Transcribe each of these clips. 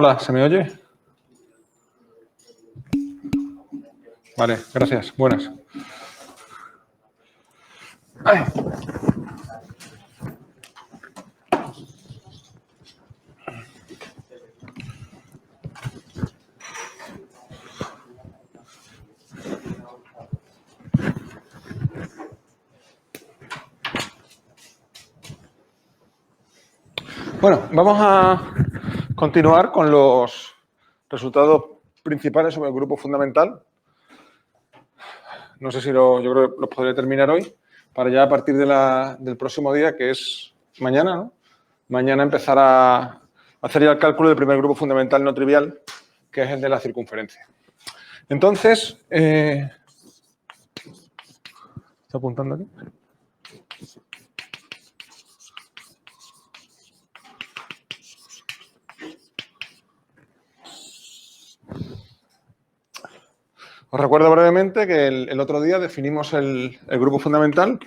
Hola, ¿se me oye? Vale, gracias. Buenas. Ay. Bueno, vamos a continuar con los resultados principales sobre el grupo fundamental. No sé si yo creo que los podré terminar hoy, para ya a partir del próximo día, que es mañana, ¿no? Mañana empezar a hacer ya el cálculo del primer grupo fundamental no trivial, que es el de la circunferencia. Entonces, ¿está apuntando aquí? Os recuerdo brevemente que el otro día definimos el grupo fundamental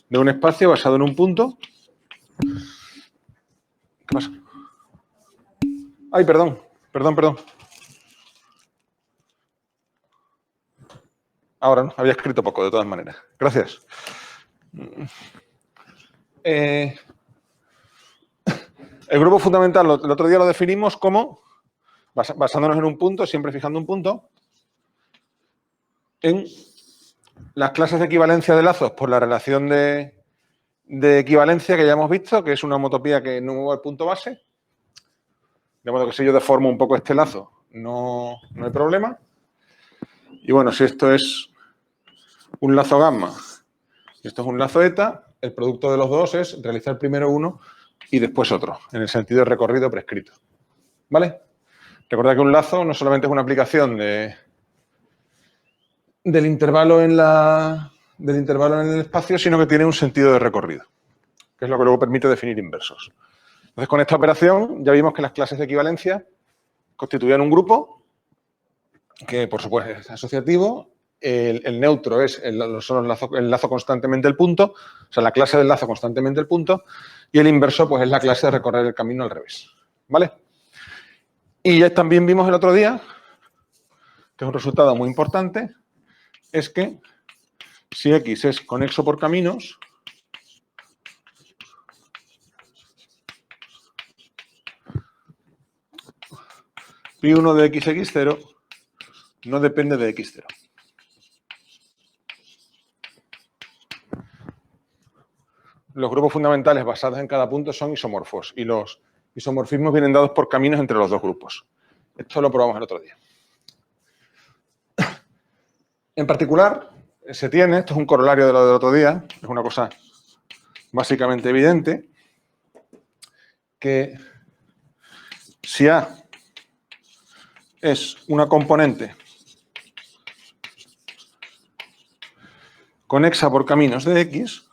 de un espacio basado en un punto. ¿Qué pasa? Ay, perdón. Ahora no, había escrito poco, de todas maneras. Gracias. El grupo fundamental, el otro día lo definimos como, basándonos en un punto, siempre fijando un punto, en las clases de equivalencia de lazos por la relación de equivalencia que ya hemos visto, que es una homotopía que no mueve el punto base. De modo que si yo deformo un poco este lazo, no hay problema. Y bueno, si esto es un lazo gamma y esto es un lazo eta, el producto de los dos es realizar primero uno y después otro, en el sentido de recorrido prescrito. ¿Vale? Recordad que un lazo no solamente es una aplicación del intervalo en el espacio, sino que tiene un sentido de recorrido, que es lo que luego permite definir inversos. Entonces, con esta operación ya vimos que las clases de equivalencia constituían un grupo que, por supuesto, es asociativo. El neutro es el lazo constantemente el punto, o sea, la clase del lazo constantemente el punto, y el inverso, pues, es la clase de recorrer el camino al revés. ¿Vale? Y ya también vimos el otro día, que es un resultado muy importante, es que si X es conexo por caminos, pi1 de xx0 no depende de x0. Los grupos fundamentales basados en cada punto son isomorfos y los isomorfismos vienen dados por caminos entre los dos grupos. Esto lo probamos el otro día. En particular, se tiene, esto es un corolario de lo del otro día, es una cosa básicamente evidente, que si A es una componente conexa por caminos de X,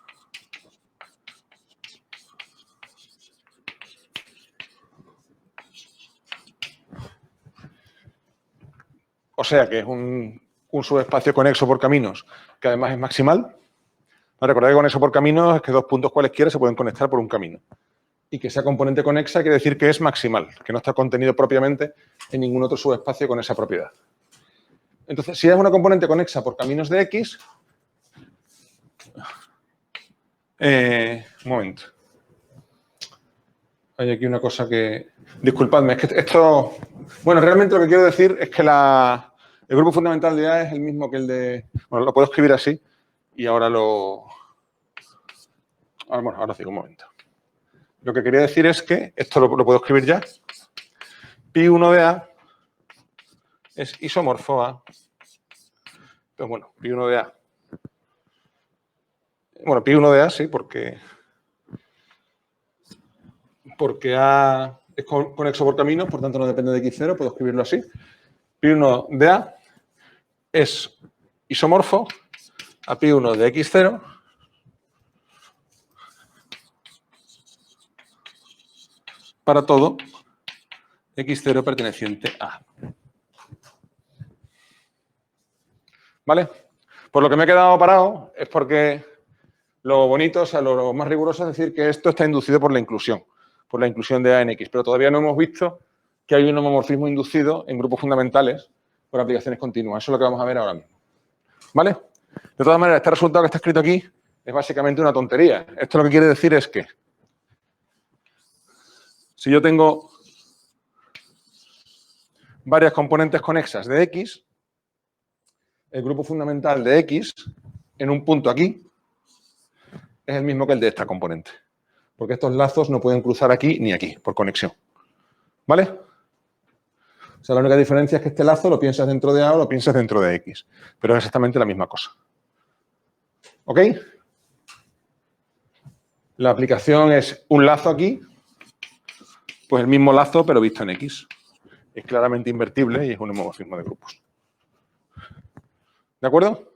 o sea que es un subespacio conexo por caminos que además es maximal. Recordad que conexo por caminos es que dos puntos cualesquiera se pueden conectar por un camino. Y que sea componente conexa quiere decir que es maximal, que no está contenido propiamente en ningún otro subespacio con esa propiedad. Entonces, si es una componente conexa por caminos de X, un momento. Hay aquí una cosa que... Disculpadme, es que esto... Bueno, realmente lo que quiero decir es que el grupo fundamental de A es el mismo que el de... Bueno, lo puedo escribir así y ahora lo... Bueno, ahora digo un momento. Lo que quería decir es que, esto lo puedo escribir ya, pi1 de A es isomorfo A. Entonces, bueno, pi1 de A. Bueno, pi1 de A sí, porque A es conexo por caminos, por tanto no depende de x0, puedo escribirlo así. Pi1 de A es isomorfo a pi1 de x0 para todo x0 perteneciente a. ¿Vale? Por lo que me he quedado parado es porque lo bonito, o sea, lo más riguroso es decir que esto está inducido por la inclusión de A en X, pero todavía no hemos visto que hay un homomorfismo inducido en grupos fundamentales por aplicaciones continuas. Eso es lo que vamos a ver ahora mismo. ¿Vale? De todas maneras, este resultado que está escrito aquí es básicamente una tontería. Esto lo que quiere decir es que si yo tengo varias componentes conexas de X, el grupo fundamental de X en un punto aquí es el mismo que el de esta componente. Porque estos lazos no pueden cruzar aquí ni aquí, por conexión. ¿Vale? O sea, la única diferencia es que este lazo lo piensas dentro de A o lo piensas dentro de X. Pero es exactamente la misma cosa. ¿Ok? La aplicación es un lazo aquí, pues el mismo lazo, pero visto en X. Es claramente invertible y es un homomorfismo de grupos. ¿De acuerdo?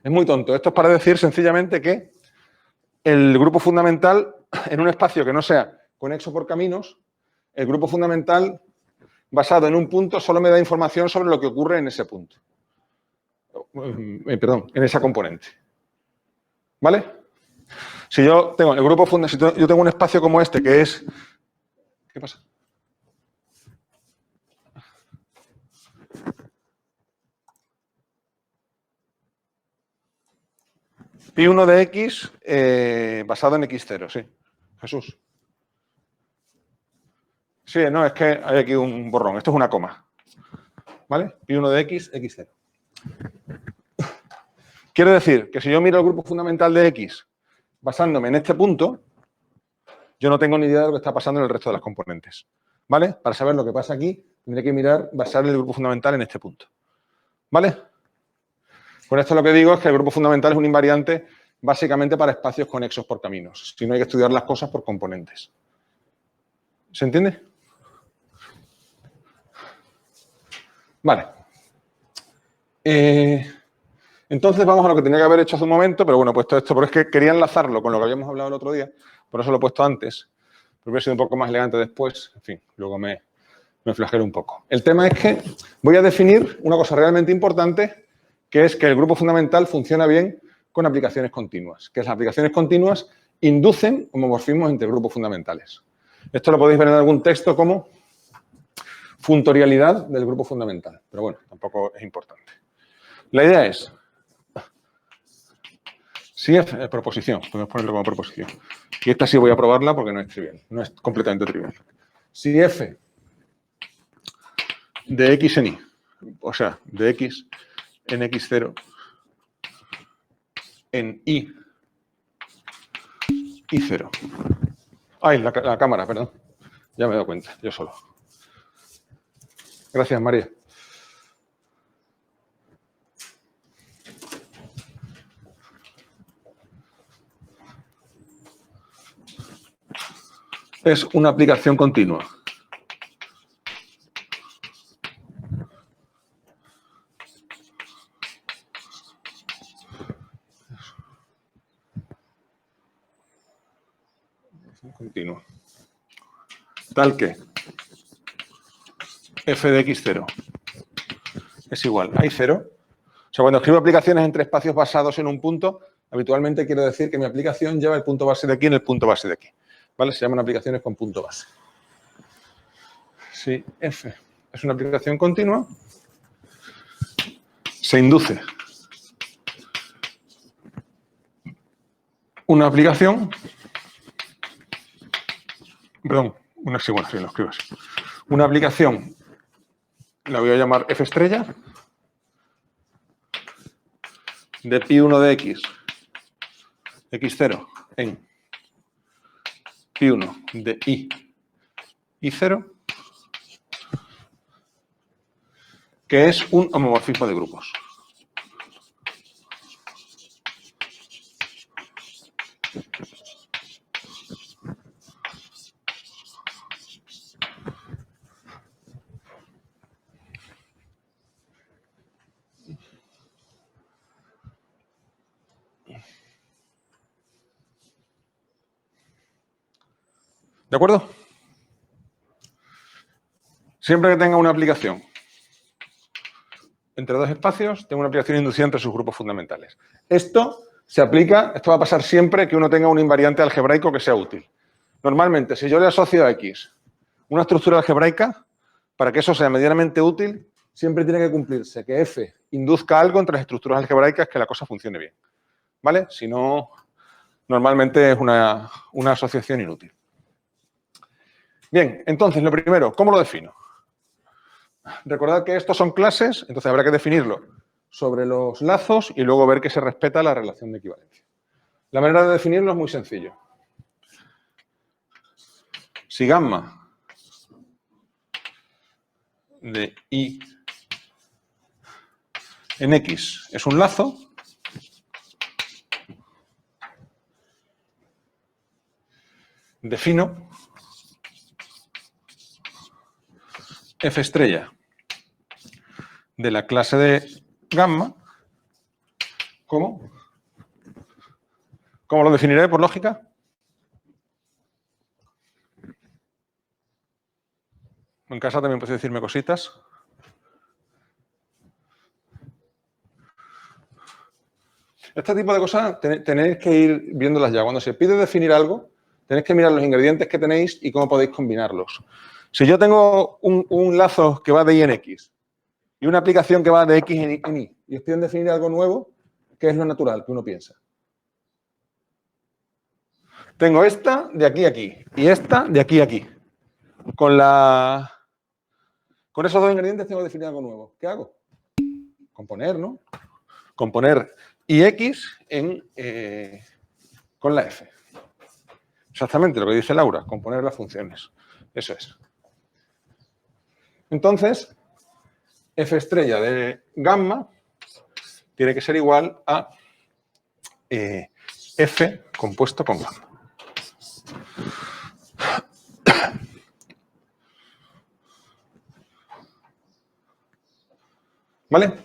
Es muy tonto. Esto es para decir sencillamente que el grupo fundamental, en un espacio que no sea conexo por caminos, el grupo fundamental basado en un punto solo me da información sobre lo que ocurre en ese punto. Perdón, en esa componente. ¿Vale? Si yo tengo el grupo fundamental, si yo tengo un espacio como este que es... ¿Qué pasa? Pi1 de X basado en X0, sí. Jesús. Sí, no, es que hay aquí un borrón. Esto es una coma. ¿Vale? Pi1 de X, X0. Quiero decir que si yo miro el grupo fundamental de X basándome en este punto, yo no tengo ni idea de lo que está pasando en el resto de las componentes. ¿Vale? Para saber lo que pasa aquí, tendré que basar el grupo fundamental en este punto. ¿Vale? Con esto lo que digo es que el grupo fundamental es un invariante básicamente para espacios conexos por caminos. Si no, hay que estudiar las cosas por componentes. ¿Se entiende? Vale. Entonces vamos a lo que tenía que haber hecho hace un momento, pero bueno, he puesto esto porque es que quería enlazarlo con lo que habíamos hablado el otro día, por eso lo he puesto antes, pero hubiera sido un poco más elegante después, en fin, luego me flagelo un poco. El tema es que voy a definir una cosa realmente importante, que es que el grupo fundamental funciona bien con aplicaciones continuas, que las aplicaciones continuas inducen homomorfismos entre grupos fundamentales. Esto lo podéis ver en algún texto como funtorialidad del grupo fundamental, pero bueno, tampoco es importante. La idea es, si F, proposición, podemos ponerlo como proposición, y esta sí voy a probarla porque no es trivial, no es completamente trivial. Si F de X en Y, o sea, de X en X0 en Y0. Ay, la cámara, perdón. Ya me he dado cuenta, yo solo. Gracias, María. Es una aplicación continua. Continua. Tal que f de x0 es igual a y0. O sea, cuando escribo aplicaciones entre espacios basados en un punto, habitualmente quiero decir que mi aplicación lleva el punto base de aquí en el punto base de aquí. ¿Vale? Se llaman aplicaciones con punto base. Si f es una aplicación continua, se induce una aplicación, perdón, una segunda, si lo escribo así. Una aplicación, la voy a llamar f estrella, de pi1 de x, x0 en pi1 de y0, que es un homomorfismo de grupos. ¿De acuerdo? Siempre que tenga una aplicación entre dos espacios, tengo una aplicación inducida entre sus grupos fundamentales. Esto se aplica, esto va a pasar siempre que uno tenga un invariante algebraico que sea útil. Normalmente, si yo le asocio a X una estructura algebraica, para que eso sea medianamente útil, siempre tiene que cumplirse que F induzca algo entre las estructuras algebraicas que la cosa funcione bien. ¿Vale? Si no, normalmente es una asociación inútil. Bien, entonces, lo primero, ¿cómo lo defino? Recordad que estos son clases, entonces habrá que definirlo sobre los lazos y luego ver que se respeta la relación de equivalencia. La manera de definirlo es muy sencillo. Si gamma de I en X es un lazo, defino F estrella de la clase de gamma como... ¿Cómo lo definiré por lógica? En casa también podéis decirme cositas. Este tipo de cosas tenéis que ir viéndolas ya. Cuando se pide definir algo, tenéis que mirar los ingredientes que tenéis y cómo podéis combinarlos. Si yo tengo un lazo que va de Y en X y una aplicación que va de X en Y y os piden definir algo nuevo, ¿qué es lo natural que uno piensa? Tengo esta de aquí a aquí y esta de aquí a aquí. Con esos dos ingredientes tengo que definir algo nuevo. ¿Qué hago? Componer, ¿no? Componer IX con la F. Exactamente lo que dice Laura, componer las funciones. Eso es. Entonces, F estrella de gamma tiene que ser igual a F compuesto con gamma. ¿Vale?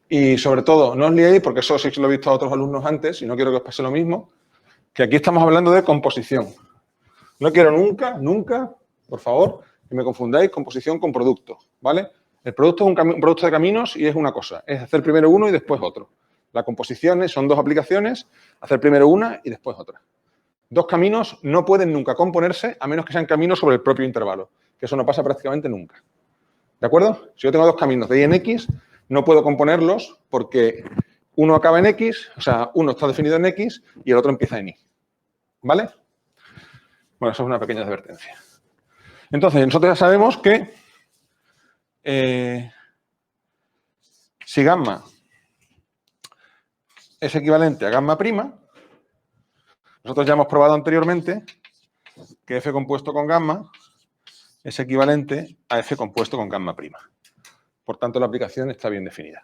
Y sobre todo, no os liéis, porque eso sí que lo he visto a otros alumnos antes y no quiero que os pase lo mismo, que aquí estamos hablando de composición. No quiero nunca, por favor, que me confundáis composición con producto, ¿vale? El producto es un producto de caminos y es una cosa, es hacer primero uno y después otro. La composición son dos aplicaciones, hacer primero una y después otra. Dos caminos no pueden nunca componerse a menos que sean caminos sobre el propio intervalo, que eso no pasa prácticamente nunca. ¿De acuerdo? Si yo tengo dos caminos de Y en X, no puedo componerlos porque uno acaba en X, o sea, uno está definido en X y el otro empieza en Y. ¿Vale? Bueno, eso es una pequeña advertencia. Entonces, nosotros ya sabemos que si gamma es equivalente a gamma prima, nosotros ya hemos probado anteriormente que F compuesto con gamma es equivalente a F compuesto con gamma prima. Por tanto, la aplicación está bien definida.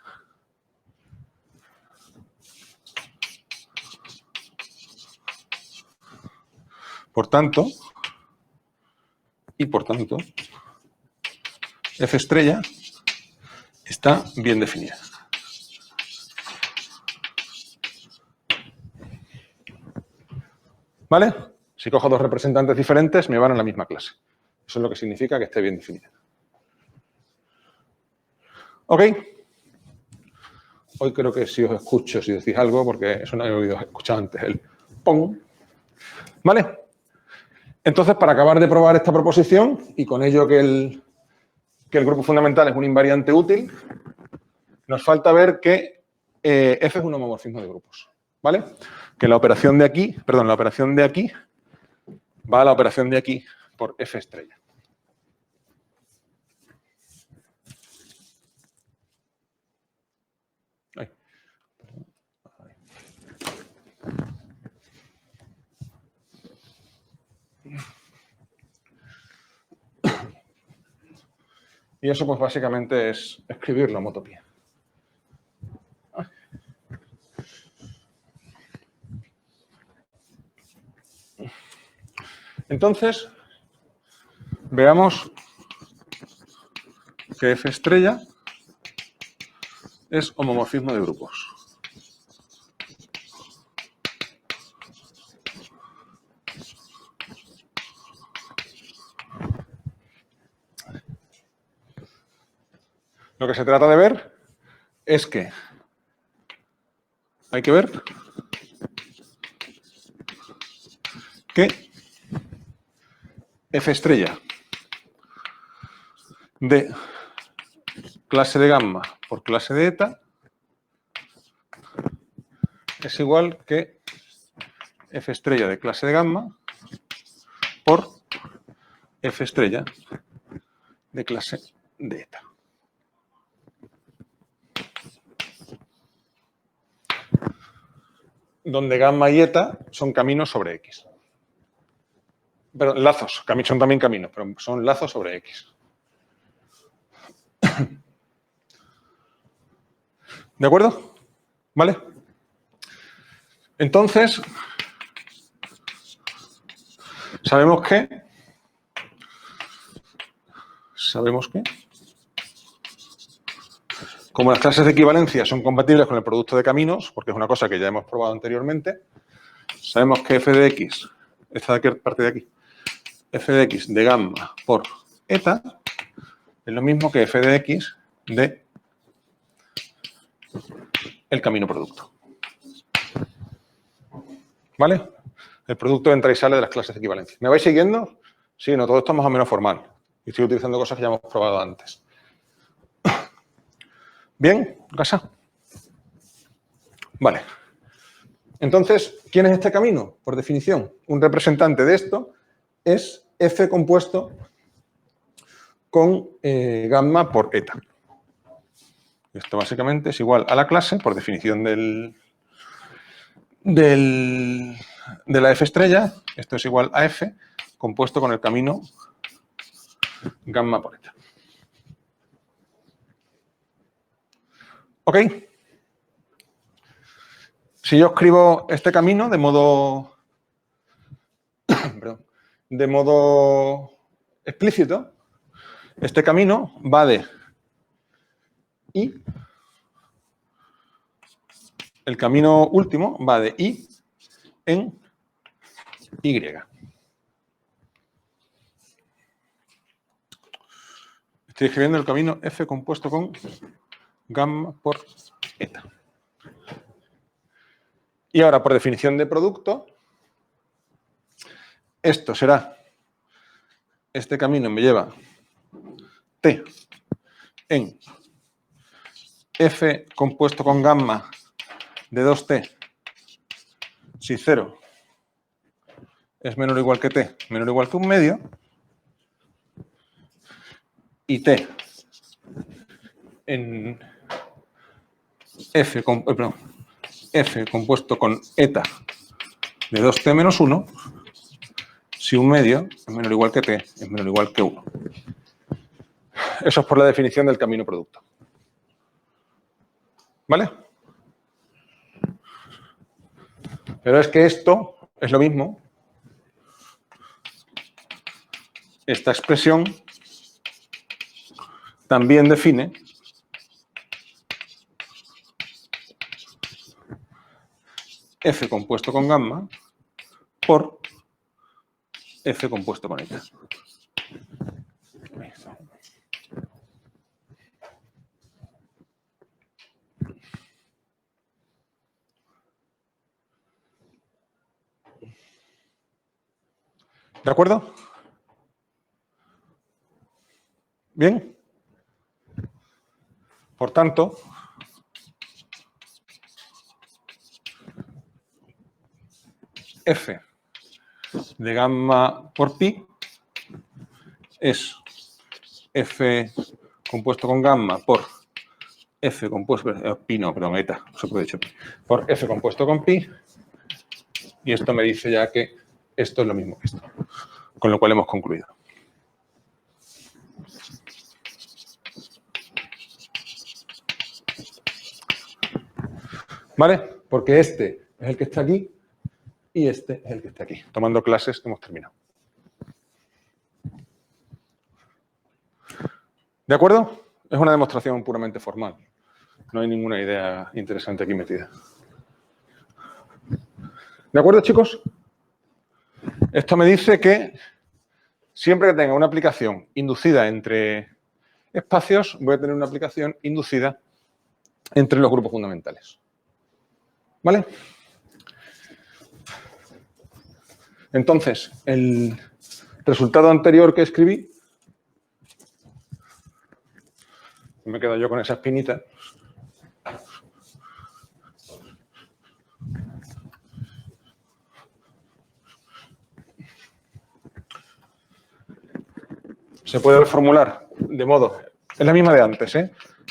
Por tanto, F estrella está bien definida. ¿Vale? Si cojo dos representantes diferentes, me van a la misma clase. Eso es lo que significa que esté bien definida. ¿Ok? Hoy creo que sí os escucho si decís algo, porque eso no he oído escuchar antes, el pong. ¿Vale? Entonces, para acabar de probar esta proposición, y con ello que el grupo fundamental es un invariante útil, nos falta ver que F es un homomorfismo de grupos. ¿Vale? Que la operación de aquí va a la operación de aquí por F estrella. Y eso, pues, básicamente es escribirlo a motopía. Entonces, veamos que F estrella es homomorfismo de grupos. Lo que se trata de ver es que hay que ver que F estrella de clase de gamma por clase de eta es igual que F estrella de clase de gamma por F estrella de clase de eta. Donde gamma y eta son caminos sobre X. Pero lazos, son también caminos, pero son lazos sobre X. ¿De acuerdo? ¿Vale? Entonces, sabemos que como las clases de equivalencia son compatibles con el producto de caminos, porque es una cosa que ya hemos probado anteriormente, sabemos que f de x, esta parte de aquí, f de x de gamma por eta es lo mismo que f de x de el camino producto. ¿Vale? El producto entra y sale de las clases de equivalencia. ¿Me vais siguiendo? Sí, no, todo esto es más o menos formal. Y estoy utilizando cosas que ya hemos probado antes. ¿Bien? ¿Casa? Vale. Entonces, ¿quién es este camino? Por definición, un representante de esto es F compuesto con gamma por eta. Esto básicamente es igual a la clase, por definición de la F estrella, esto es igual a F compuesto con el camino gamma por eta. ¿Ok? Si yo escribo este camino de modo explícito, este camino va de I, el camino último va de I en Y. Estoy escribiendo el camino F compuesto con gamma por eta. Y ahora, por definición de producto, esto será, este camino me lleva T en F compuesto con gamma de 2T si 0 es menor o igual que T, menor o igual que un medio, y T en F compuesto con eta de 2T menos 1, si un medio es menor o igual que T, es menor o igual que 1. Eso es por la definición del camino producto. ¿Vale? Pero es que esto es lo mismo. Esta expresión también define F compuesto con gamma por F compuesto con eta. ¿De acuerdo? Bien. Por tanto, F de gamma por pi es F compuesto con gamma por F compuesto, pi no, perdón, eta, no se puede decir, por F compuesto con pi, y esto me dice ya que esto es lo mismo que esto, con lo cual hemos concluido. ¿Vale? Porque este es el que está aquí y este es el que está aquí. Tomando clases hemos terminado. ¿De acuerdo? Es una demostración puramente formal. No hay ninguna idea interesante aquí metida. ¿De acuerdo, chicos? Esto me dice que siempre que tenga una aplicación inducida entre espacios, voy a tener una aplicación inducida entre los grupos fundamentales. ¿Vale? Entonces, el resultado anterior que escribí, me quedo yo con esa espinita. Se puede reformular de modo, es la misma de antes,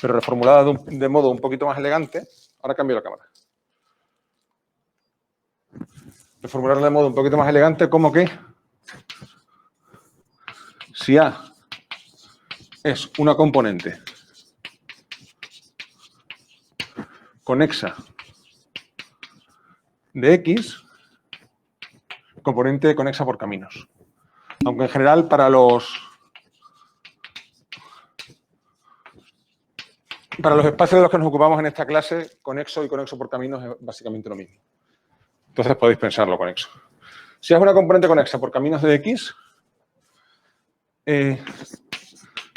pero reformulada de modo un poquito más elegante. Ahora cambio la cámara. Reformularla de modo un poquito más elegante, como que si A es una componente conexa de X, componente conexa por caminos. Aunque en general para los espacios de los que nos ocupamos en esta clase, conexo y conexo por caminos es básicamente lo mismo. Entonces podéis pensarlo conexo. Si es una componente conexa por caminos de X,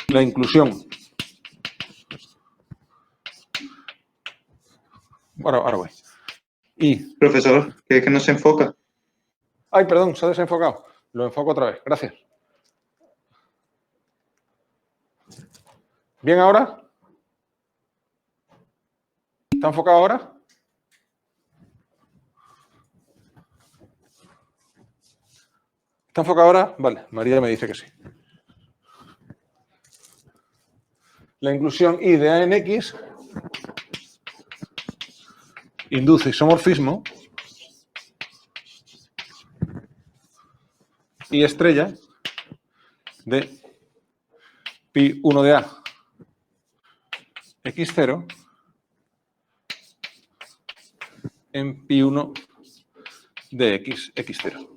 la inclusión. Ahora voy. Y. Profesor, ¿qué es que no se enfoca? Ay, perdón, se ha desenfocado. Lo enfoco otra vez. Gracias. ¿Bien ahora? ¿Está enfocado ahora? ¿Está enfocado ahora? Vale, María me dice que sí. La inclusión I de A en X induce isomorfismo I estrella de pi1 de A x0 en pi1 de X, x0.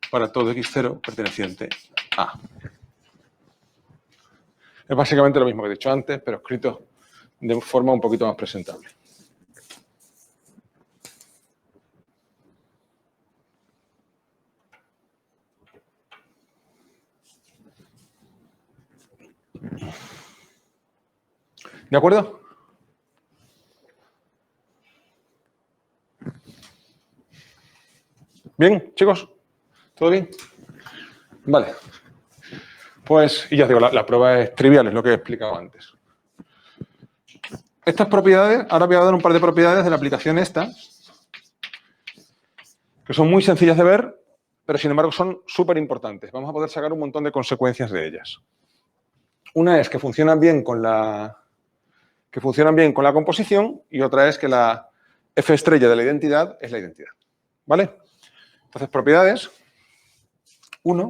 Para todo x0 perteneciente a. Es básicamente lo mismo que he dicho antes, pero escrito de forma un poquito más presentable. ¿De acuerdo? ¿Bien, chicos? ¿Todo bien? Vale. Pues, y ya os digo, la prueba es trivial, es lo que he explicado antes. Estas propiedades, ahora voy a dar un par de propiedades de la aplicación esta, que son muy sencillas de ver, pero sin embargo son súper importantes. Vamos a poder sacar un montón de consecuencias de ellas. Una es que funcionan bien con la composición y otra es que la F estrella de la identidad es la identidad. ¿Vale? Entonces, propiedades. 1.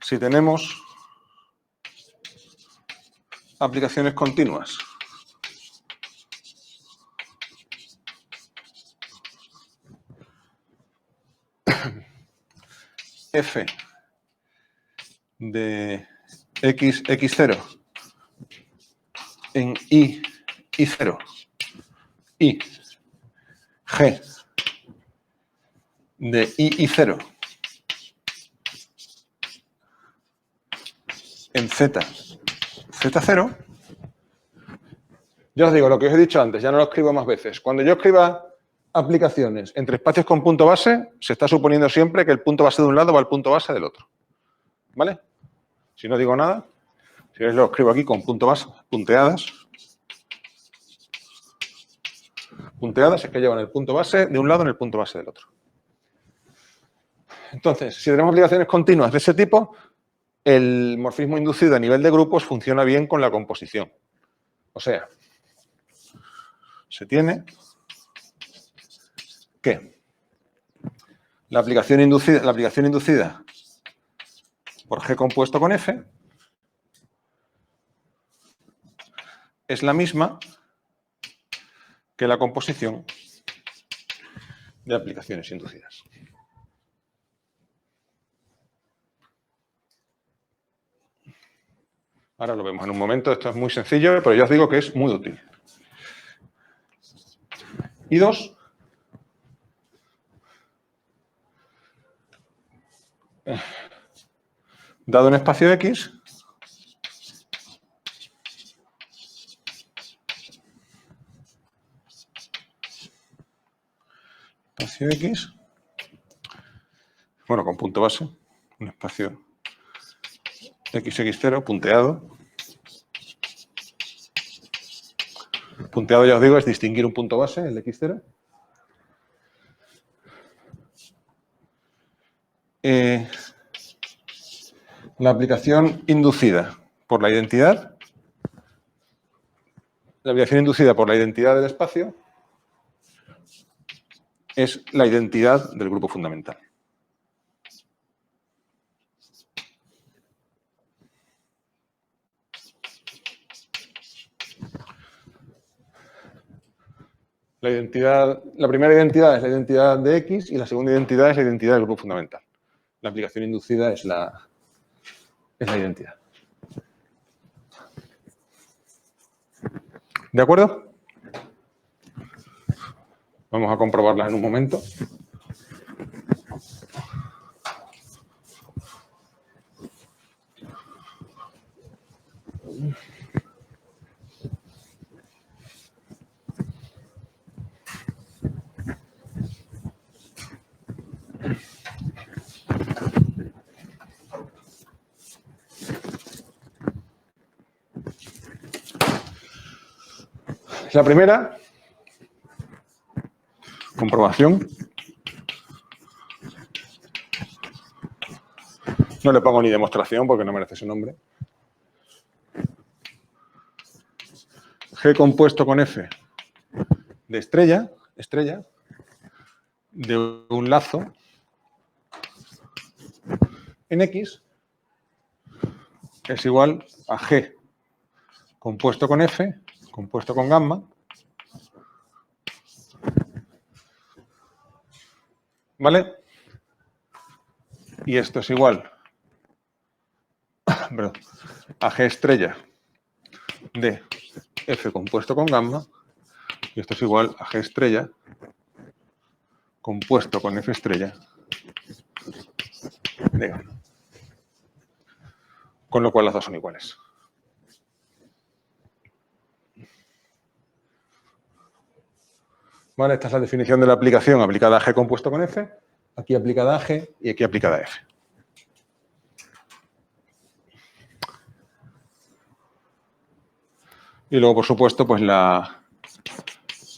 Si tenemos aplicaciones continuas F de X, X0 en I, I0 y G de I, I0 en Z, Z0, ya os digo, lo que os he dicho antes, ya no lo escribo más veces. Cuando yo escriba aplicaciones entre espacios con punto base, se está suponiendo siempre que el punto base de un lado va al punto base del otro. ¿Vale? Si no digo nada, si veis lo escribo aquí con punto base, punteadas. Punteadas es que llevan el punto base de un lado en el punto base del otro. Entonces, si tenemos aplicaciones continuas de ese tipo, el morfismo inducido a nivel de grupos funciona bien con la composición. O sea, se tiene que la aplicación inducida por G compuesto con F es la misma que la composición de aplicaciones inducidas. Ahora lo vemos en un momento, esto es muy sencillo, pero ya os digo que es muy útil. Y 2, dado un espacio X, espacio X, bueno, con punto base, un espacio XX0 punteado. Punteado, ya os digo, es distinguir un punto base, el X0. La aplicación inducida por la identidad. La aplicación inducida por la identidad del espacio es la identidad del grupo fundamental. La primera identidad es la identidad de X y la segunda identidad es la identidad del grupo fundamental. La aplicación inducida es la identidad. ¿De acuerdo? Vamos a comprobarla en un momento. La primera comprobación. No le pongo ni demostración porque no merece su nombre. G compuesto con F de estrella, de un lazo en X es igual a G compuesto con F, compuesto con gamma, ¿vale? Y esto es igual a G estrella de F compuesto con gamma, y esto es igual a G estrella compuesto con F estrella de gamma. Con lo cual las dos son iguales. Vale, esta es la definición de la aplicación aplicada a G compuesto con F, aquí aplicada a G y aquí aplicada a F. Y luego, por supuesto, pues la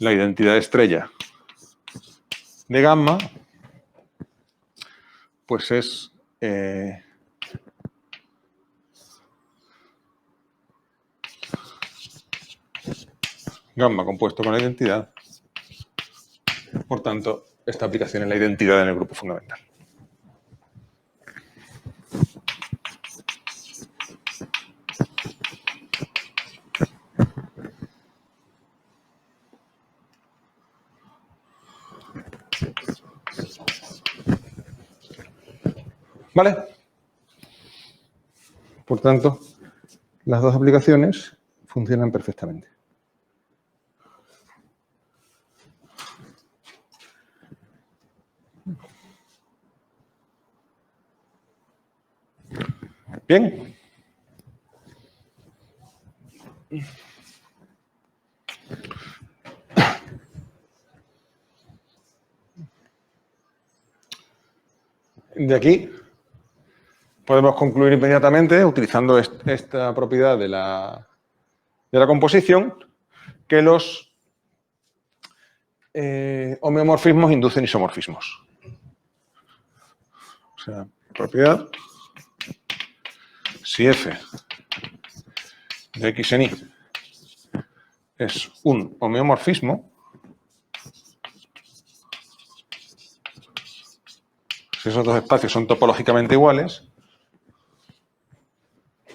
identidad estrella de gamma, pues es gamma compuesto con la identidad. Por tanto, esta aplicación es la identidad en el grupo fundamental. ¿Vale? Por tanto, las dos aplicaciones funcionan perfectamente. Bien. De aquí podemos concluir inmediatamente, utilizando esta propiedad de la composición, que los homeomorfismos inducen isomorfismos. O sea, propiedad, si F de X en Y es un homeomorfismo, si esos dos espacios son topológicamente iguales,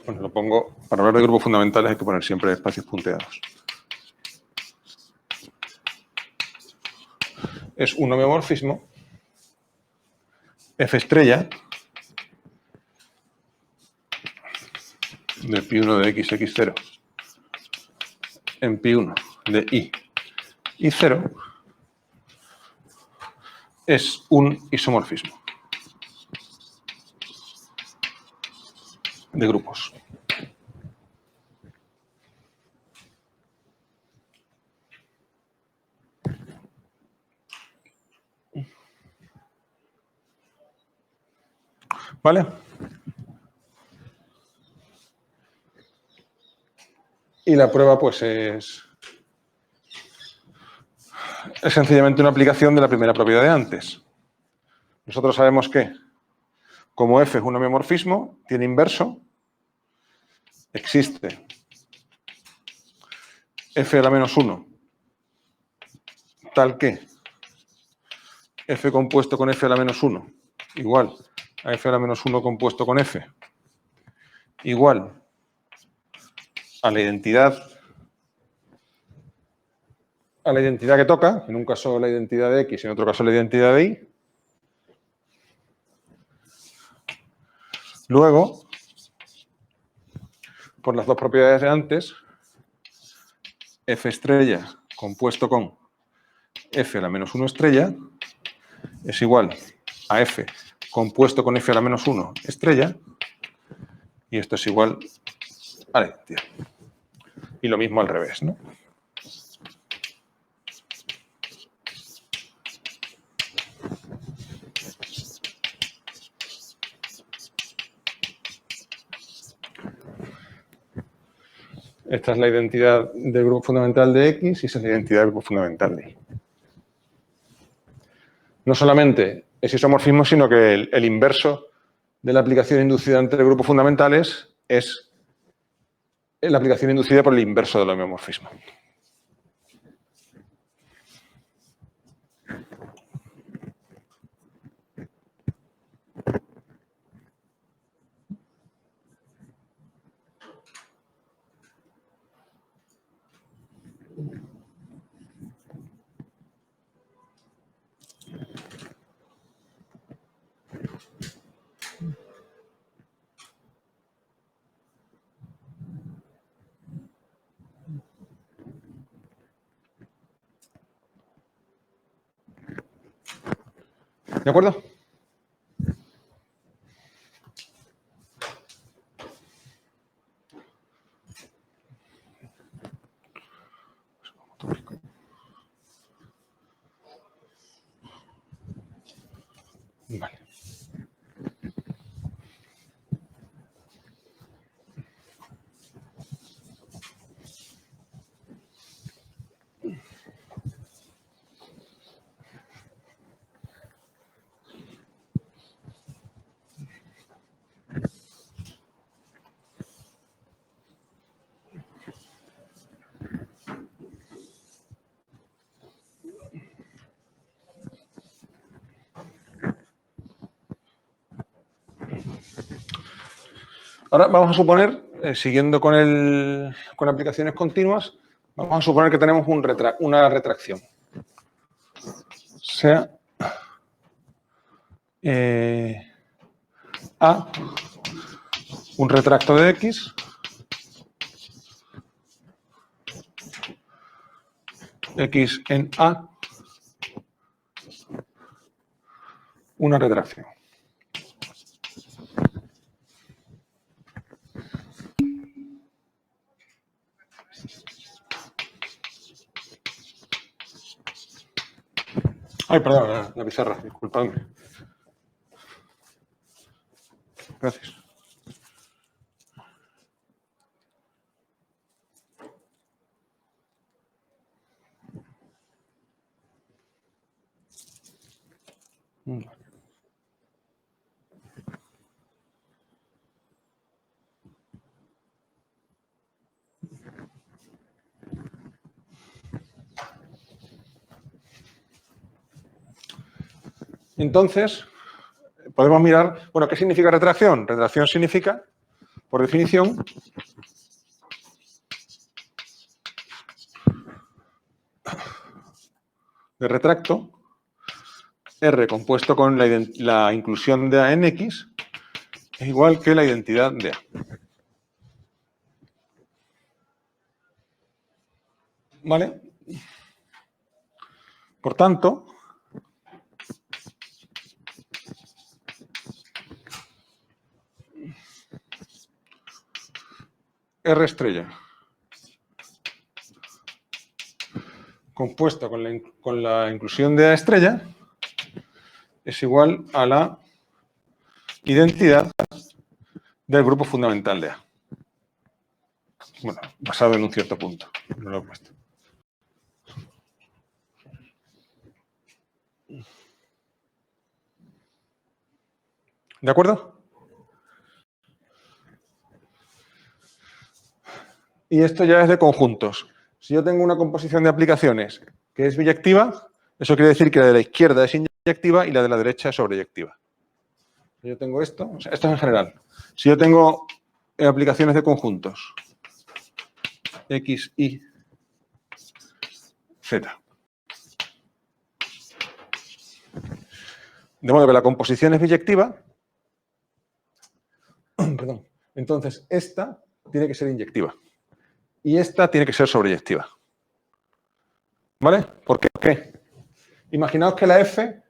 bueno, lo pongo, para hablar de grupos fundamentales hay que poner siempre espacios punteados. Es un homeomorfismo F estrella de pi1 de XX0 en pi1 de y 0 es un isomorfismo de grupos. ¿Vale? Y la prueba, pues, es sencillamente una aplicación de la primera propiedad de antes. Nosotros sabemos que, como f es un homeomorfismo, tiene inverso, existe f a la menos 1, tal que f compuesto con f a la menos 1 igual a f a la menos 1 compuesto con f igual a la identidad que toca, en un caso la identidad de X y en otro caso la identidad de Y. Luego, por las dos propiedades de antes, f estrella compuesto con f a la menos 1 estrella es igual a f compuesto con f a la menos 1 estrella, y esto es igual a la identidad. Y lo mismo al revés, ¿no? Esta es la identidad del grupo fundamental de X y esa es la identidad del grupo fundamental de Y. No solamente es isomorfismo, sino que el inverso de la aplicación inducida entre grupos fundamentales es la aplicación inducida por el inverso del homeomorfismo. ¿De acuerdo? Vale. Ahora vamos a suponer, siguiendo con aplicaciones continuas, vamos a suponer que tenemos una retracción. Sea A un retracto de X X en A una retracción. Ay, perdón, la pizarra, disculpadme. Gracias. Entonces, podemos mirar, bueno, ¿qué significa retracción? Retracción significa, por definición, de retracto, R compuesto con la inclusión de A en X es igual que la identidad de A. ¿Vale? Por tanto, R estrella compuesto con la inclusión de A estrella es igual a la identidad del grupo fundamental de A. Bueno, basado en un cierto punto. No lo he puesto. ¿De acuerdo? Y esto ya es de conjuntos. Si yo tengo una composición de aplicaciones que es biyectiva, eso quiere decir que la de la izquierda es inyectiva y la de la derecha es sobreyectiva. Yo tengo esto, o sea, esto es en general. Si yo tengo aplicaciones de conjuntos X, Y, Z. De modo que la composición es biyectiva. Perdón. Entonces, esta tiene que ser inyectiva. Y esta tiene que ser sobreyectiva. ¿Vale? ¿Por qué? Imaginaos que la F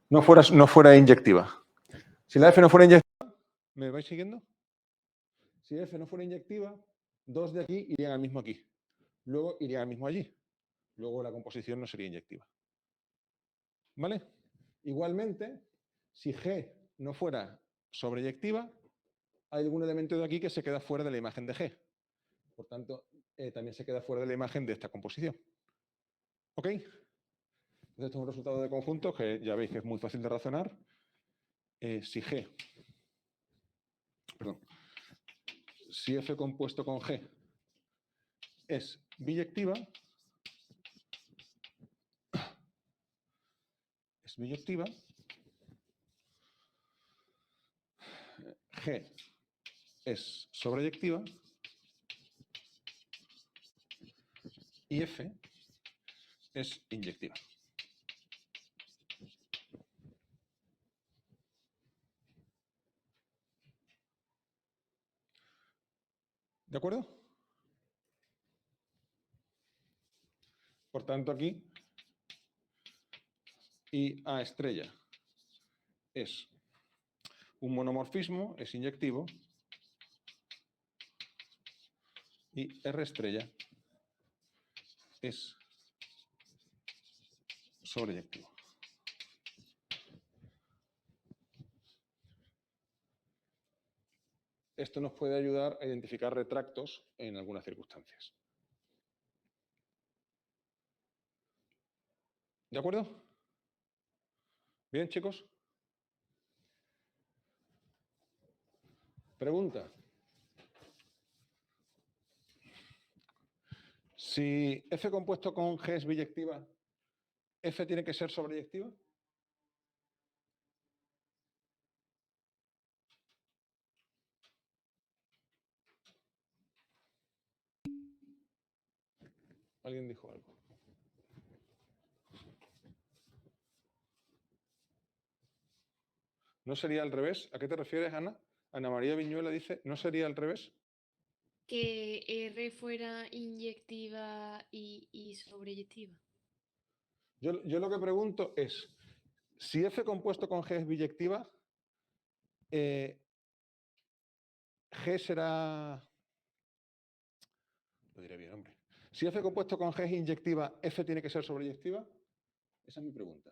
no fuera inyectiva. Si la F no fuera inyectiva, ¿me vais siguiendo? Si F no fuera inyectiva, dos de aquí irían al mismo aquí. Luego irían al mismo allí. Luego la composición no sería inyectiva. ¿Vale? Igualmente, si G no fuera sobreyectiva, hay algún elemento de aquí que se queda fuera de la imagen de G. Por tanto, también se queda fuera de la imagen de esta composición. ¿Ok? Entonces, esto es un resultado de conjunto que ya veis que es muy fácil de razonar. Si F compuesto con G es biyectiva, G es sobreyectiva y F es inyectiva. ¿De acuerdo? Por tanto, aquí IA estrella es un monomorfismo, es inyectivo, y R estrella es sobreyectivo. Esto nos puede ayudar a identificar retractos en algunas circunstancias. ¿De acuerdo? ¿Bien, chicos? Pregunta. Si F compuesto con G es biyectiva, ¿F tiene que ser sobreyectiva? ¿Alguien dijo algo? ¿No sería al revés? ¿A qué te refieres, Ana? Ana María Viñuela dice, ¿no sería al revés? Que R fuera inyectiva y sobreyectiva. Yo lo que pregunto es, si F compuesto con G es biyectiva, G será... Lo diré bien, hombre. Si F compuesto con G es inyectiva, ¿F tiene que ser sobreyectiva? Esa es mi pregunta.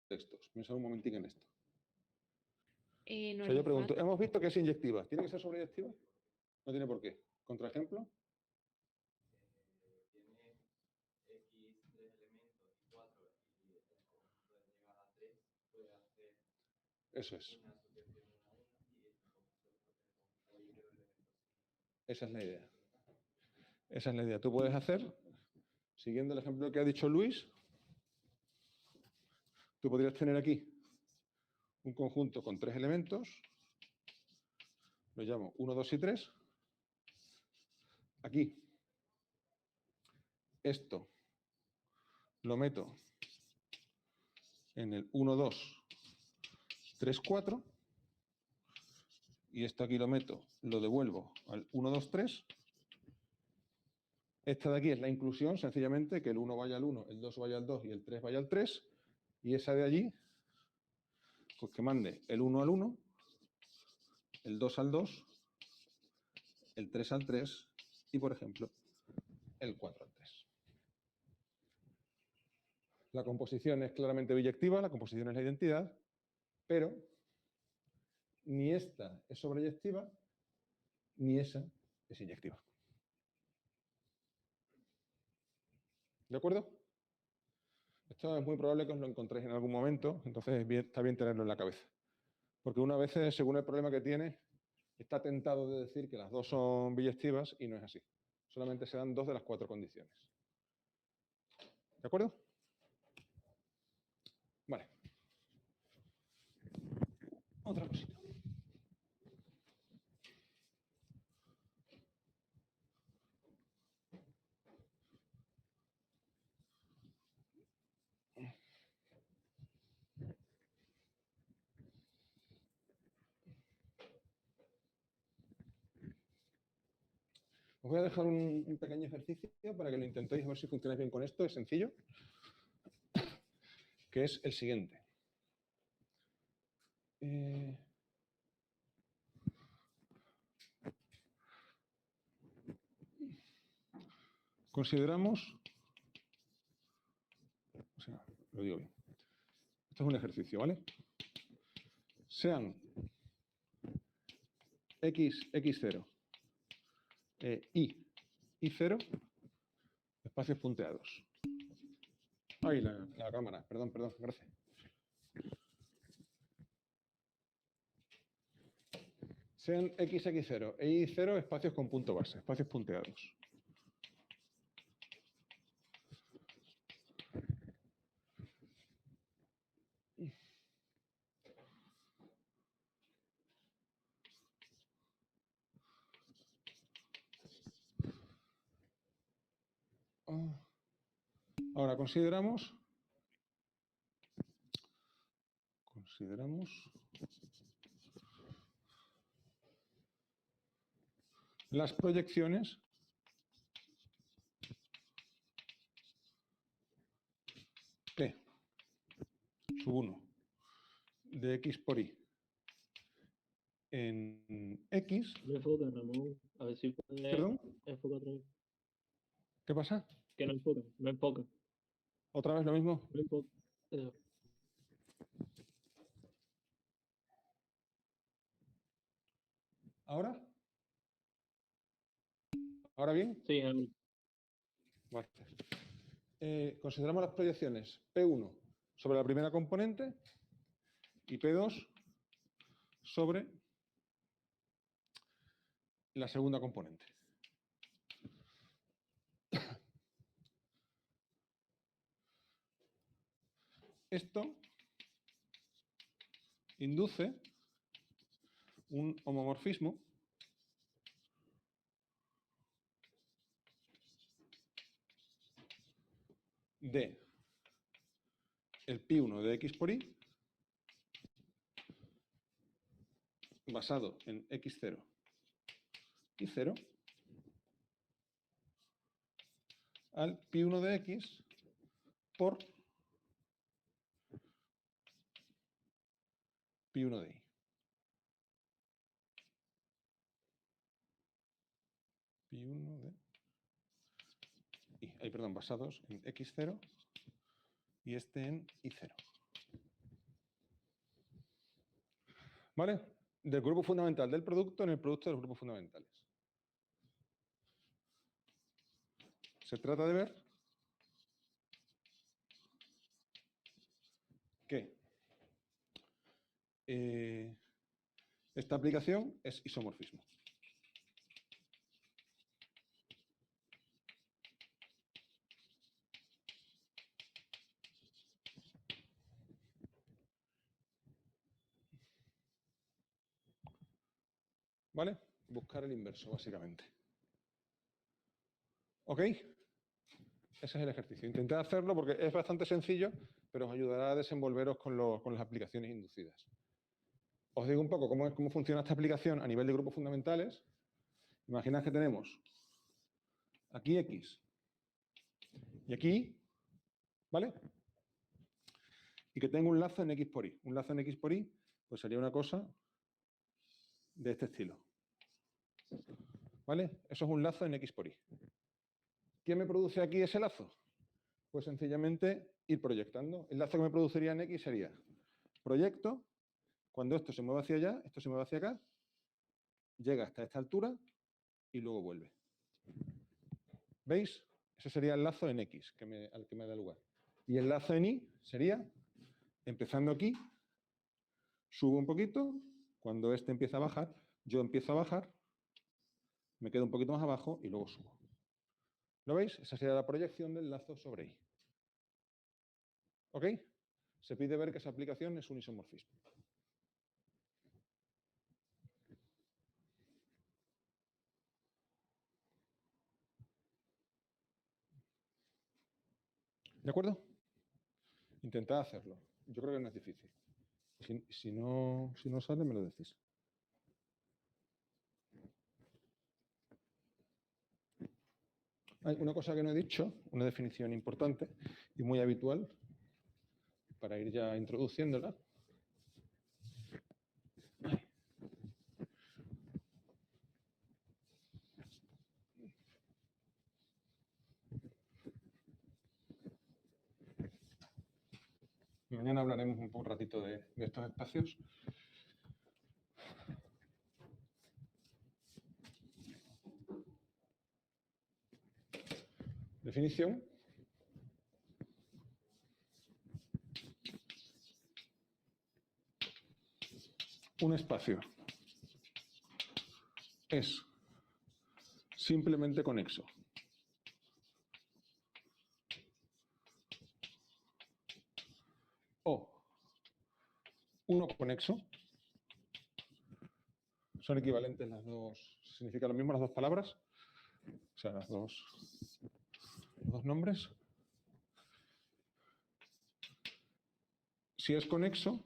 Textos. Piensa un momentín en esto. No O sea, yo hace pregunto, falta. hemos visto que es inyectiva. ¿Tiene que ser sobreyectiva? No tiene por qué. ¿Contraejemplo? Eso es. Esa es la idea. Esa es la idea. Tú puedes hacer, siguiendo el ejemplo que ha dicho Luis, tú podrías tener aquí un conjunto con 3 elementos. Lo llamo 1, 2 y 3. Aquí, esto lo meto en el 1, 2, 3, 4. Y esto aquí lo meto, lo devuelvo al 1, 2, 3. Esta de aquí es la inclusión, sencillamente, que el 1 vaya al 1, el 2 vaya al 2 y el 3 vaya al 3. Y esa de allí, pues que mande el 1 al 1, el 2 al 2 el 3 al 3 y, por ejemplo, el 4 al 3. La composición es claramente biyectiva, la composición es la identidad, pero ni esta es sobreyectiva, ni esa es inyectiva. ¿De acuerdo? Esto es muy probable que os lo encontréis en algún momento, entonces está bien tenerlo en la cabeza. Porque una vez, según el problema que tiene, está tentado de decir que las dos son biyectivas y no es así. Solamente se dan 2 de las 4 condiciones. ¿De acuerdo? Vale. Otra cosita. Os voy a dejar un pequeño ejercicio para que lo intentéis a ver si funcionáis bien con esto. Es sencillo. Que es el siguiente. Consideramos, o sea, lo digo bien, esto es un ejercicio, ¿vale? Sean x0 y 0 espacios punteados. Ay, la cámara, perdón, gracias. Sean x0 e y0 espacios con punto base, espacios punteados. Ahora consideramos las proyecciones P sub 1 de x por y en x. No enfoca, Ramón. A ver si puede ¿Perdón? enfocar otra vez. ¿Qué pasa? Que no enfoca. ¿Otra vez lo mismo? No enfoca. ¿Ahora? ¿Ahora bien? Sí, a mí. Vale. Consideramos las proyecciones P1 sobre la primera componente y P2 sobre la segunda componente. Esto induce un homomorfismo de el pi1 de x por y basado en x0 y 0 al pi1 de x por pi1 de y. Pi1 de y. Ahí, perdón, basados en x0 y este en y0. ¿Vale? Del grupo fundamental del producto en el producto de los grupos fundamentales. Se trata de ver que esta aplicación es isomorfismo. ¿Vale? Buscar el inverso, básicamente. ¿Ok? Ese es el ejercicio. Intentad hacerlo porque es bastante sencillo, pero os ayudará a desenvolveros con las aplicaciones inducidas. Os digo un poco cómo funciona esta aplicación a nivel de grupos fundamentales. Imaginad que tenemos aquí X y aquí, ¿vale? Y que tengo un lazo en X por Y. Un lazo en X por Y, pues sería una cosa de este estilo. ¿Vale? Eso es un lazo en X por Y. ¿Qué me produce aquí ese lazo? Pues sencillamente ir proyectando. El lazo que me produciría en X sería proyecto, cuando esto se mueve hacia allá, esto se mueve hacia acá, llega hasta esta altura y luego vuelve. ¿Veis? Ese sería el lazo en X al que me da lugar. Y el lazo en Y sería, empezando aquí, subo un poquito, cuando este empieza a bajar, yo empiezo a bajar, me quedo un poquito más abajo y luego subo. ¿Lo veis? Esa sería la proyección del lazo sobre Y. ¿Ok? Se pide ver que esa aplicación es un isomorfismo. ¿De acuerdo? Intentad hacerlo. Yo creo que no es difícil. Si no sale, me lo decís. Hay una cosa que no he dicho, una definición importante y muy habitual, para ir ya introduciéndola. Mañana hablaremos un ratito de estos espacios. Definición. Un espacio es simplemente conexo o uno conexo. Son equivalentes las dos, significa lo mismo las dos palabras, o sea, los dos nombres. Si es conexo,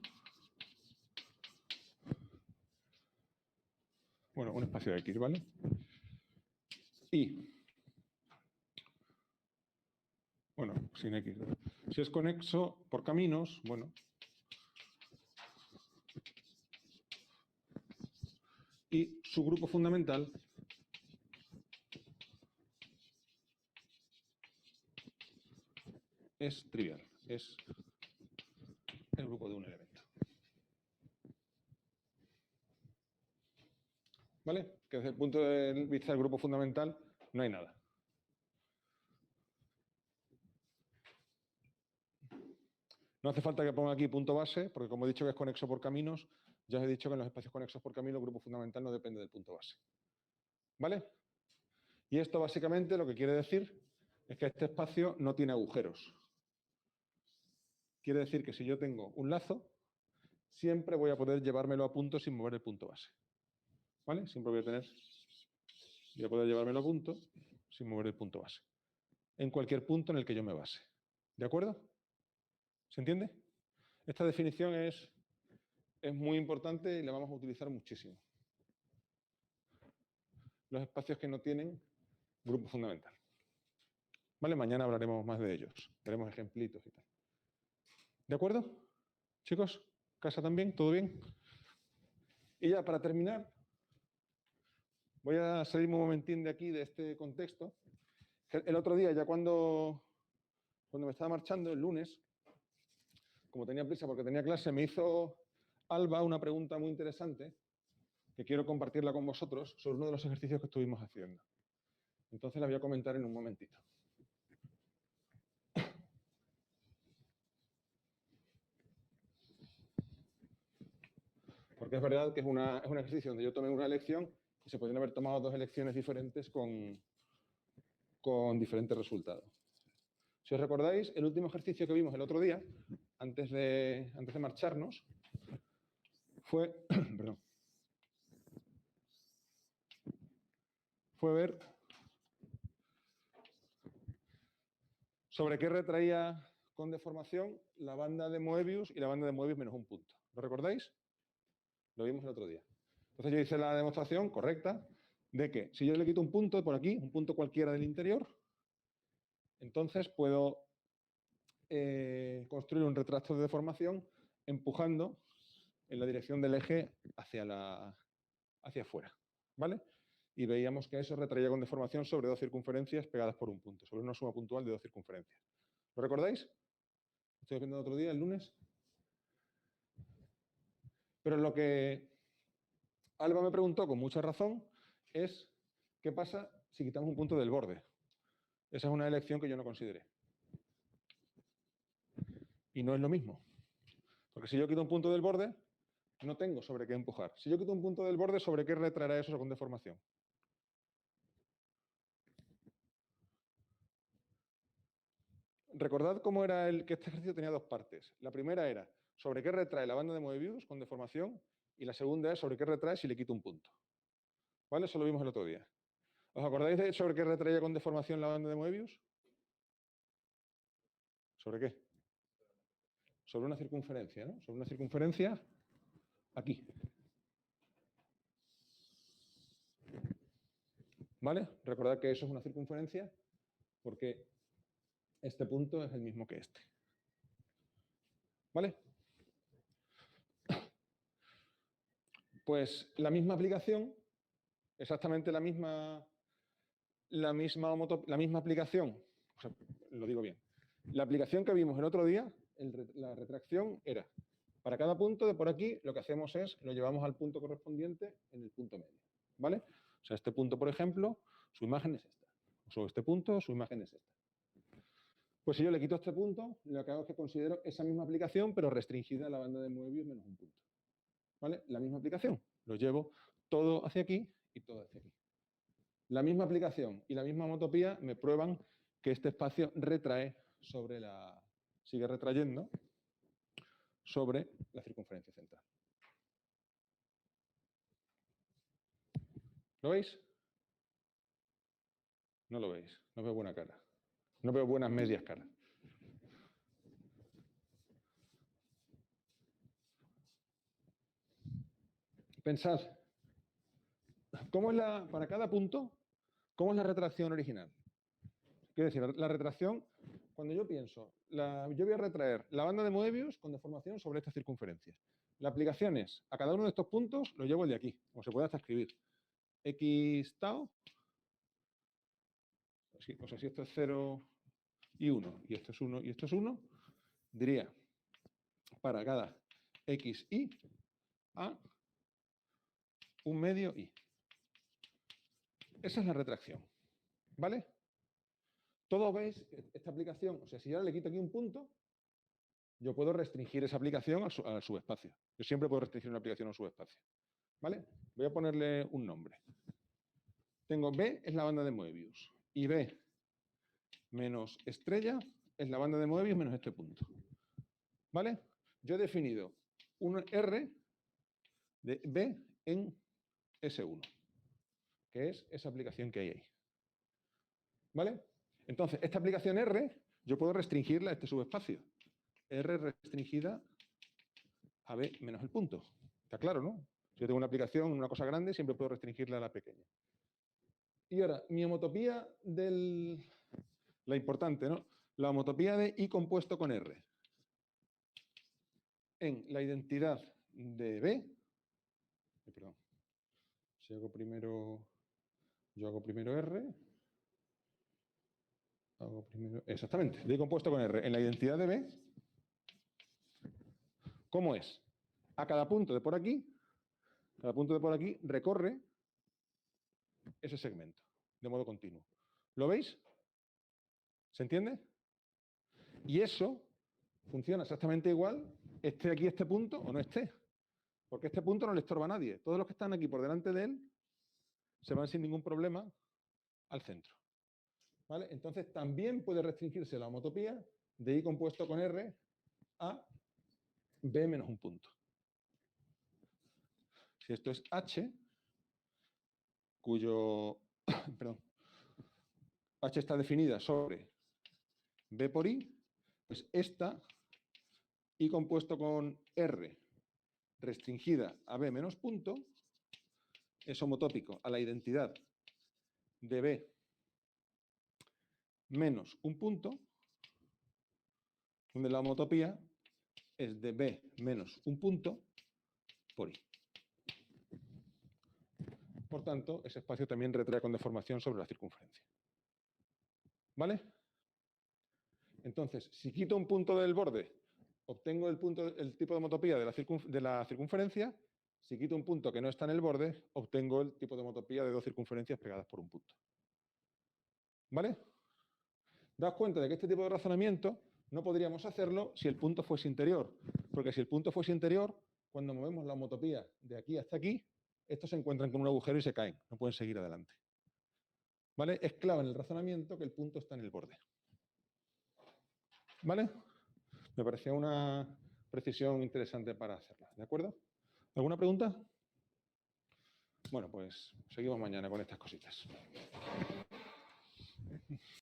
bueno, un espacio de X, ¿vale? Y, bueno, sin X. Si es conexo por caminos, bueno, y su grupo fundamental es trivial, es el grupo de un elemento. ¿Vale? Que desde el punto de vista del grupo fundamental no hay nada. No hace falta que ponga aquí punto base, porque como he dicho que es conexo por caminos, ya os he dicho que en los espacios conexos por camino el grupo fundamental no depende del punto base. ¿Vale? Y esto básicamente lo que quiere decir es que este espacio no tiene agujeros. Quiere decir que si yo tengo un lazo, siempre voy a poder llevármelo a punto sin mover el punto base. ¿Vale? Siempre voy a poder llevármelo a punto sin mover el punto base. En cualquier punto en el que yo me base. ¿De acuerdo? ¿Se entiende? Esta definición es muy importante y la vamos a utilizar muchísimo. Los espacios que no tienen grupo fundamental. ¿Vale? Mañana hablaremos más de ellos. Veremos ejemplitos y tal. ¿De acuerdo? Chicos, ¿casa también? ¿Todo bien? Y ya, para terminar, voy a salirme un momentín de aquí, de este contexto. El otro día, ya cuando me estaba marchando, el lunes, como tenía prisa porque tenía clase, me hizo Alba una pregunta muy interesante que quiero compartirla con vosotros sobre uno de los ejercicios que estuvimos haciendo. Entonces la voy a comentar en un momentito. Porque es verdad que es un ejercicio donde yo tomé una elección y se podrían haber tomado dos elecciones diferentes con diferentes resultados. Si os recordáis, el último ejercicio que vimos el otro día, antes de marcharnos, fue, fue ver sobre qué retraía con deformación la banda de Moebius y la banda de Moebius menos un punto. ¿Lo recordáis? Lo vimos el otro día. Entonces yo hice la demostración correcta de que si yo le quito un punto por aquí, un punto cualquiera del interior, entonces puedo construir un retracto de deformación empujando en la dirección del eje hacia afuera. ¿Vale? y veíamos que eso retraía con deformación sobre dos circunferencias pegadas por un punto, sobre una suma puntual de dos circunferencias. ¿Lo recordáis? Estoy viendo otro día, el lunes. Pero lo que Alba me preguntó con mucha razón es ¿qué pasa si quitamos un punto del borde? Esa es una elección que yo no consideré. Y no es lo mismo. Porque si yo quito un punto del borde, no tengo sobre qué empujar. Si yo quito un punto del borde, ¿sobre qué retraerá eso con deformación? Recordad cómo era que este ejercicio tenía dos partes. La primera era sobre qué retrae la banda de Moebius con deformación y la segunda es sobre qué retrae si le quito un punto. ¿Vale? Eso lo vimos el otro día. ¿Os acordáis de sobre qué retraía con deformación la banda de Moebius? ¿Sobre qué? Sobre una circunferencia, ¿no? Sobre una circunferencia aquí. ¿Vale? Recordad que eso es una circunferencia porque este punto es el mismo que este. ¿Vale? Pues la misma aplicación, exactamente la misma aplicación, o sea, lo digo bien, la aplicación que vimos el otro día, la retracción era, para cada punto de por aquí, lo que hacemos es, lo llevamos al punto correspondiente en el punto medio, ¿vale? O sea, este punto, por ejemplo, su imagen es esta. O sobre este punto, su imagen es esta. Pues si yo le quito este punto, lo que hago es que considero esa misma aplicación, pero restringida a la banda de Moebius menos un punto. ¿Vale? La misma aplicación. Lo llevo todo hacia aquí y todo hacia aquí. La misma aplicación y la misma homotopía me prueban que este espacio retrae sobre sigue retrayendo sobre la circunferencia central. ¿Lo veis? No lo veis. No veo buena cara. No veo buenas medias caras. Pensad, para cada punto, ¿cómo es la retracción original? Quiero decir, la retracción, cuando yo pienso, yo voy a retraer la banda de Moebius con deformación sobre esta circunferencia. La aplicación es, a cada uno de estos puntos lo llevo el de aquí, o se puede hasta escribir. X tau, o sea, si esto es 0 y 1, y esto es 1 y esto es 1, diría, para cada xi, a un medio i. Esa es la retracción, ¿vale? Todos veis esta aplicación, o sea, si yo ahora le quito aquí un punto, yo puedo restringir esa aplicación al subespacio. Yo siempre puedo restringir una aplicación al subespacio. ¿Vale? Voy a ponerle un nombre. Tengo B es la banda de Moebius y B menos estrella es la banda de Moebius menos este punto. ¿Vale? Yo he definido un R de B en S1, que es esa aplicación que hay ahí. ¿Vale? Entonces, esta aplicación R, yo puedo restringirla a este subespacio. R restringida a B menos el punto. Está claro, ¿no? Si yo tengo una aplicación, una cosa grande, siempre puedo restringirla a la pequeña. Y ahora, mi homotopía la importante, ¿no? La homotopía de I compuesto con R. En la identidad de B, perdón, si hago primero, yo hago primero R, hago primero, exactamente, de I compuesto con R. En la identidad de B, ¿cómo es? A cada punto de por aquí recorre ese segmento, de modo continuo. ¿Lo veis? ¿Se entiende? Y eso funciona exactamente igual, esté aquí este punto o no esté. Porque este punto no le estorba a nadie. Todos los que están aquí por delante de él se van sin ningún problema al centro. ¿Vale? Entonces también puede restringirse la homotopía de I compuesto con R a B menos un punto. Si esto es H, cuyo perdón, H está definida sobre B por I, pues esta I compuesto con R restringida a B menos punto es homotópico a la identidad de B menos un punto, donde la homotopía es de B menos un punto por I. Por tanto, ese espacio también retrae con deformación sobre la circunferencia. ¿Vale? Entonces, si quito un punto del borde, obtengo el tipo de homotopía de la circunferencia. Si quito un punto que no está en el borde, obtengo el tipo de homotopía de dos circunferencias pegadas por un punto. ¿Vale? Daos cuenta de que este tipo de razonamiento no podríamos hacerlo si el punto fuese interior. Porque si el punto fuese interior, cuando movemos la homotopía de aquí hasta aquí, estos se encuentran con un agujero y se caen. No pueden seguir adelante. ¿Vale? Es clave en el razonamiento que el punto está en el borde. ¿Vale? Me parecía una precisión interesante para hacerla. ¿De acuerdo? ¿Alguna pregunta? Bueno, pues seguimos mañana con estas cositas.